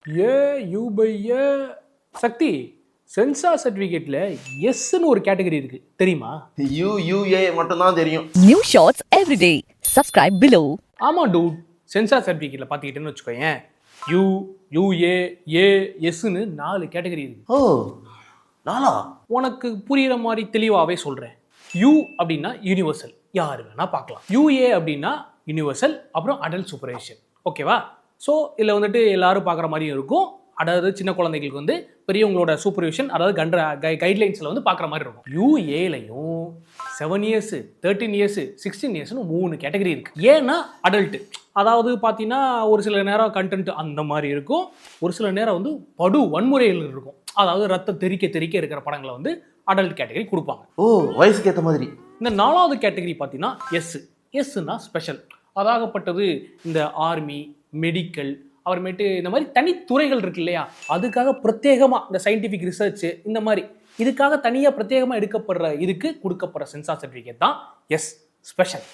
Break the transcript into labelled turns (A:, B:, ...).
A: A U by A Sakthi censor சர்டிஃபிகேட்ல எஸ்ன்னு ஒரு கேட்டகரி இருக்கு தெரியுமா?
B: யூஏ மட்டும் தான் தெரியும்.
C: New shots every day. Subscribe below.
A: ஆமா டூட், சென்சார் சர்டிஃபிகேட்ல பாத்துக்கிட்டேன்னு வச்சுக்கோயேன், யூ யூஏ ஏ எஸ்ன்னு 4 கேட்டகரி இருக்கு.
B: ஓ நாளா?
A: உனக்கு புரியுற மாதிரி தெளிவாகவே சொல்கிறேன். யூ அப்படின்னா யூனிவர்சல், யார் வேணா பார்க்கலாம். யூஏ அப்படின்னா யூனிவர்சல், அப்புறம் அடல்ட் சூப்பர்விஷன். ஓகேவா? ஸோ இதில் வந்துட்டு எல்லாரும் பார்க்குற மாதிரியும் இருக்கும். அதாவது சின்ன குழந்தைகளுக்கு வந்து பெரியவங்களோட சூப்பர்விஷன், அதாவது கைட்லைன்ஸில் வந்து பார்க்குற மாதிரி இருக்கும். யூஏலையும் 7 இயர்ஸ், 13 இயர்ஸ், 16 இயர்ஸ்னு 3 கேட்டகரி இருக்குது. ஏன்னா அடல்ட்டு, அதாவது பார்த்தீங்கன்னா ஒரு சில நேரம் கண்டென்ட் அந்த மாதிரி இருக்கும், ஒரு சில நேரம் வந்து படு வன்முறைகள் இருக்கும். அதாவது ரத்தம் தெறிக்க இருக்கிற படங்களை வந்து அடல்ட் கேட்டகரி கொடுப்பாங்க.
B: ஓ, வயசுக்கு ஏற்ற மாதிரி.
A: இந்த 4வது கேட்டகரி பார்த்தீங்கன்னா எஸ்னா ஸ்பெஷல். அதாகப்பட்டது இந்த ஆர்மி, மெடிக்கல், அப்புறமேட்டு இந்த மாதிரி தனித்துறைகள் இருக்கு இல்லையா, அதுக்காக பிரத்யேகமாக இந்த சயின்டிஃபிக் ரிசர்ச் இந்த மாதிரி இதுக்காக தனியாக பிரத்யேகமாக எடுக்கப்படுற இதுக்கு கொடுக்கப்படுற சென்சார் சர்டிஃபிகேட் தான் எஸ் ஸ்பெஷல்.